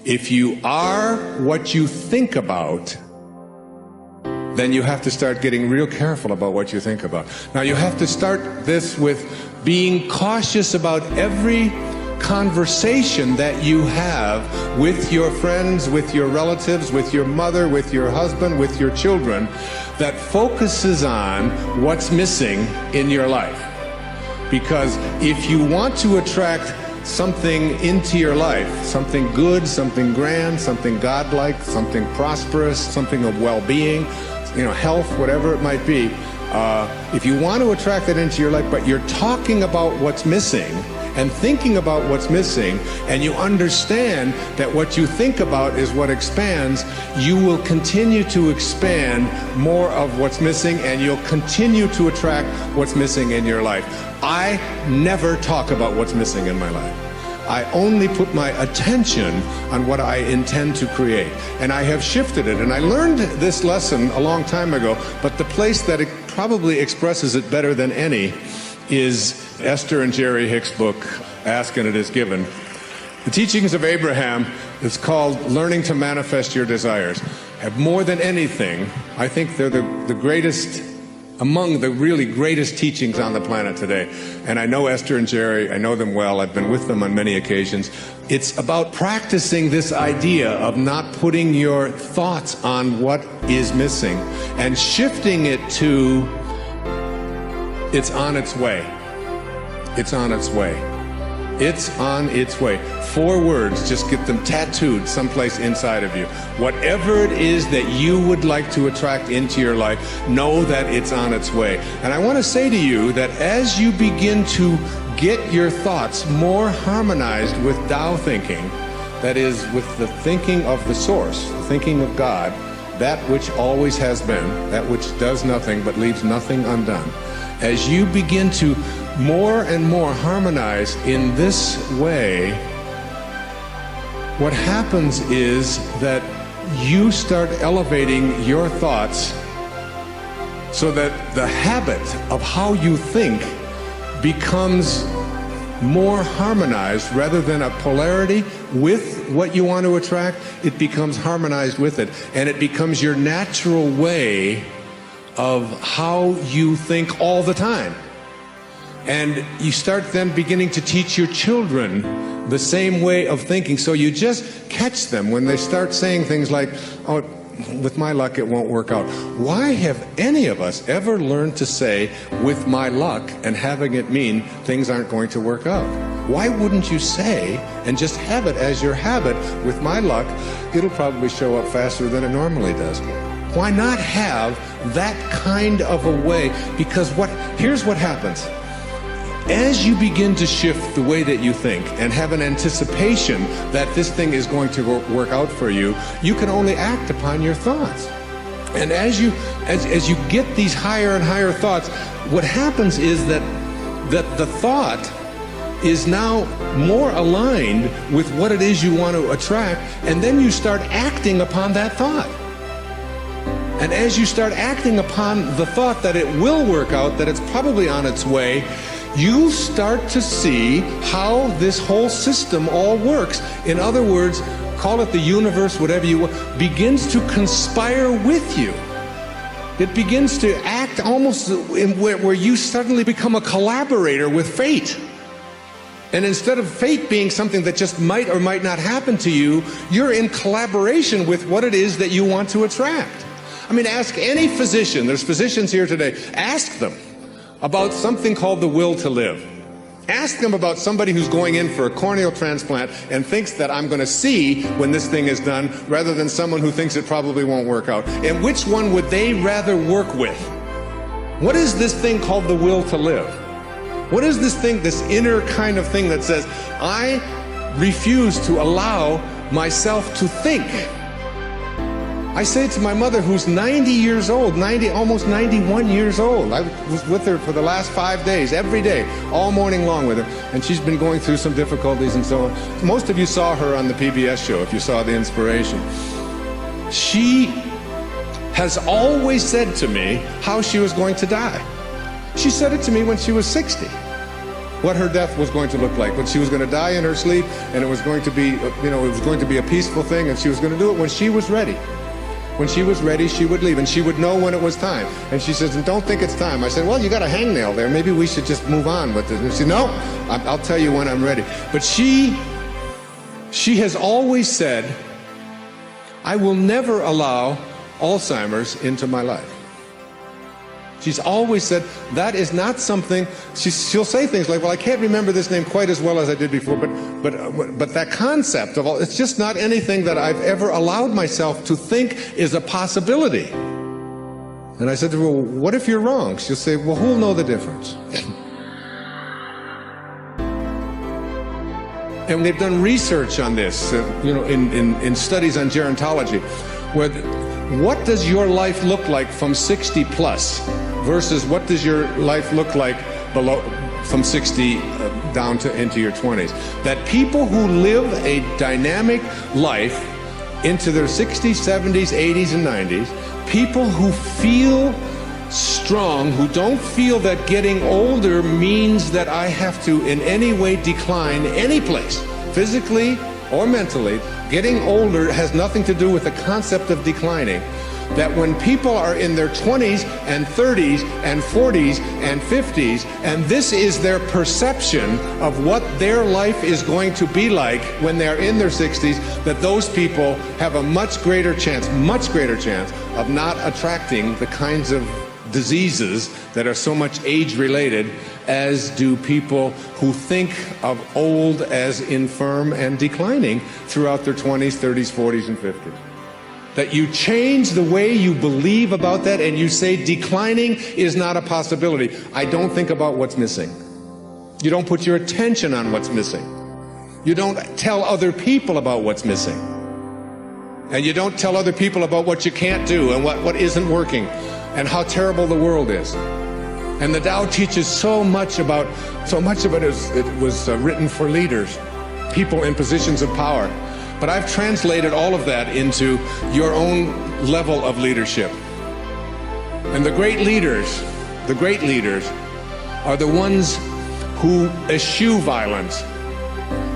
If you are what you think about, then you have to start getting real careful about what you think about. Now, you have to start this with being cautious about every conversation that you have with your friends, with your relatives, with your mother, with your husband, with your children, that focuses on what's missing in your life. Because if you want to attract something into your life, something good, something grand, something godlike, something prosperous, something of well-being, health, whatever it might be, if you want to attract that into your life, but you're talking about what's missing and thinking about what's missing, and you understand that what you think about is what expands, you will continue to expand more of what's missing, and you'll continue to attract what's missing in your life. I never talk about what's missing in my life. I only put my attention on what I intend to create. And I have shifted it. And I learned this lesson a long time ago, but the place that it probably expresses it better than any is Esther and Jerry Hicks' book, Ask and It Is Given. The Teachings of Abraham is called Learning to Manifest Your Desires. And more than anything, I think they're the greatest, among the really greatest teachings on the planet today. And I know Esther and Jerry, I know them well, I've been with them on many occasions. It's about practicing this idea of not putting your thoughts on what is missing and shifting it to, it's on its way. It's on its way. It's on its way. 4 words, just get them tattooed someplace inside of you. Whatever it is that you would like to attract into your life, know that it's on its way. And I want to say to you that as you begin to get your thoughts more harmonized with Tao thinking, that is, with the thinking of the source, the thinking of God, that which always has been, that which does nothing but leaves nothing undone. As you begin to more and more harmonize in this way, what happens is that you start elevating your thoughts so that the habit of how you think becomes more harmonized. Rather than a polarity with what you want to attract, it becomes harmonized with it, and it becomes your natural way of how you think all the time. And you start then beginning to teach your children the same way of thinking. So you just catch them when they start saying things like, oh, with my luck it won't work out. Why have any of us ever learned to say, with my luck, and having it mean things aren't going to work out? Why wouldn't you say, and just have it as your habit, with my luck, it'll probably show up faster than it normally does? Why not have that kind of a way? Because here's what happens. As you begin to shift the way that you think and have an anticipation that this thing is going to work out for you, you can only act upon your thoughts. And as you get these higher and higher thoughts, what happens is that the thought is now more aligned with what it is you want to attract, and then you start acting upon that thought. And as you start acting upon the thought that it will work out, that it's probably on its way, you start to see how this whole system all works. In other words, call it the universe, whatever you want, begins to conspire with you. It begins to act almost in where you suddenly become a collaborator with fate. And instead of fate being something that just might or might not happen to you, you're in collaboration with what it is that you want to attract. I mean, ask any physician, there's physicians here today, ask them about something called the will to live. Ask them about somebody who's going in for a corneal transplant and thinks that I'm going to see when this thing is done, rather than someone who thinks it probably won't work out. And which one would they rather work with? What is this thing called the will to live? What is this thing, this inner kind of thing that says, I refuse to allow myself to think? I say to my mother, who's 90 years old, almost 91 years old. I was with her for the last 5 days, every day, all morning long with her. And she's been going through some difficulties and so on. Most of you saw her on the PBS show, if you saw The Inspiration. She has always said to me how she was going to die. She said it to me when she was 60. what her death was going to look like, but she was going to die in her sleep, and it was going to be, it was going to be a peaceful thing, and she was going to do it when she was ready. When she was ready, she would leave, and she would know when it was time. And she says, and don't think it's time. I said, well, you got a hangnail there. Maybe we should just move on with this. And she said, no, I'll tell you when I'm ready. But she has always said, I will never allow Alzheimer's into my life. She's always said that is not something. She'll say things like, well, I can't remember this name quite as well as I did before, but that concept of it's just not anything that I've ever allowed myself to think is a possibility. And I said to her, well, what if you're wrong? She'll say, well, who'll know the difference? And they've done research on this, in studies on gerontology, where what does your life look like from 60 plus versus what does your life look like below from 60 down to into your 20s? That people who live a dynamic life into their 60s, 70s, 80s, and 90s, people who feel strong, who don't feel that getting older means that I have to in any way decline any place, physically or mentally. Getting older has nothing to do with the concept of declining. That when people are in their 20s and 30s and 40s and 50s, and this is their perception of what their life is going to be like when they're in their 60s, that those people have a much greater chance of not attracting the kinds of diseases that are so much age-related as do people who think of old as infirm and declining throughout their 20s, 30s, 40s, and 50s. That you change the way you believe about that and you say declining is not a possibility. I don't think about what's missing. You don't put your attention on what's missing. You don't tell other people about what's missing. And you don't tell other people about what you can't do and what isn't working and how terrible the world is. And the Tao teaches so much of it was written for leaders, people in positions of power. But I've translated all of that into your own level of leadership. And the great leaders are the ones who eschew violence.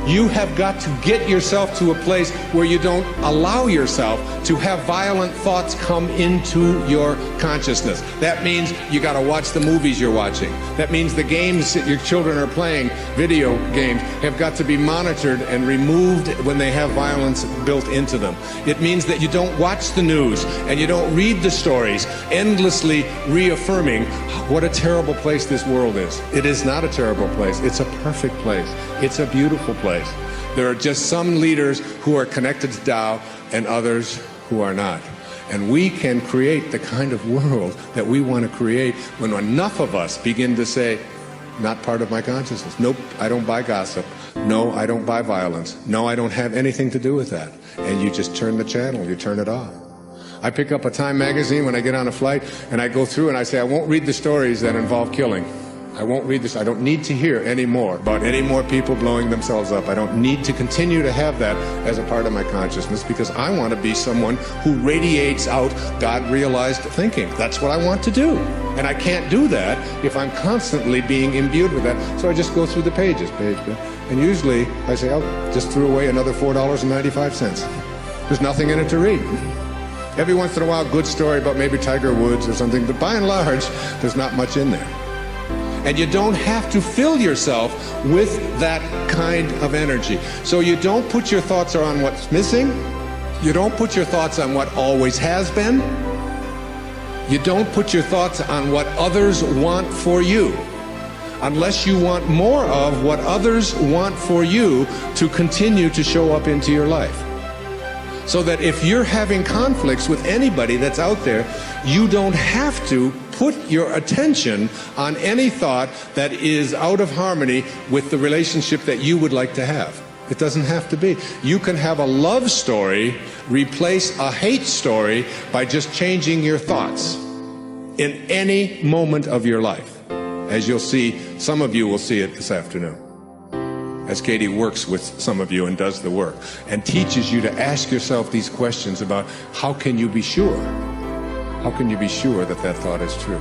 You have got to get yourself to a place where you don't allow yourself to have violent thoughts come into your consciousness. That means you got to watch the movies you're watching. That means the games that your children are playing, video games, have got to be monitored and removed when they have violence built into them. It means that you don't watch the news and you don't read the stories, endlessly reaffirming what a terrible place this world is. It is not a terrible place. It's a perfect place. It's a beautiful place. There are just some leaders who are connected to Tao and others who are not. And we can create the kind of world that we want to create when enough of us begin to say, not part of my consciousness. Nope, I don't buy gossip. No, I don't buy violence. No, I don't have anything to do with that. And you just turn the channel, you turn it off. I pick up a Time magazine when I get on a flight and I go through and I say, I won't read the stories that involve killing. I won't read this. I don't need to hear any more about any more people blowing themselves up. I don't need to continue to have that as a part of my consciousness because I want to be someone who radiates out God-realized thinking. That's what I want to do. And I can't do that if I'm constantly being imbued with that. So I just go through the pages, and usually I say, oh, just threw away another $4.95. There's nothing in it to read. Every once in a while, good story about maybe Tiger Woods or something, but by and large, there's not much in there. And you don't have to fill yourself with that kind of energy. So you don't put your thoughts on what's missing. You don't put your thoughts on what always has been. You don't put your thoughts on what others want for you, unless you want more of what others want for you to continue to show up into your life. So that if you're having conflicts with anybody that's out there, you don't have to put your attention on any thought that is out of harmony with the relationship that you would like to have. It doesn't have to be. You can have a love story replace a hate story by just changing your thoughts in any moment of your life. As you'll see, some of you will see it this afternoon, as Katie works with some of you and does the work and teaches you to ask yourself these questions about how can you be sure? How can you be sure that that thought is true?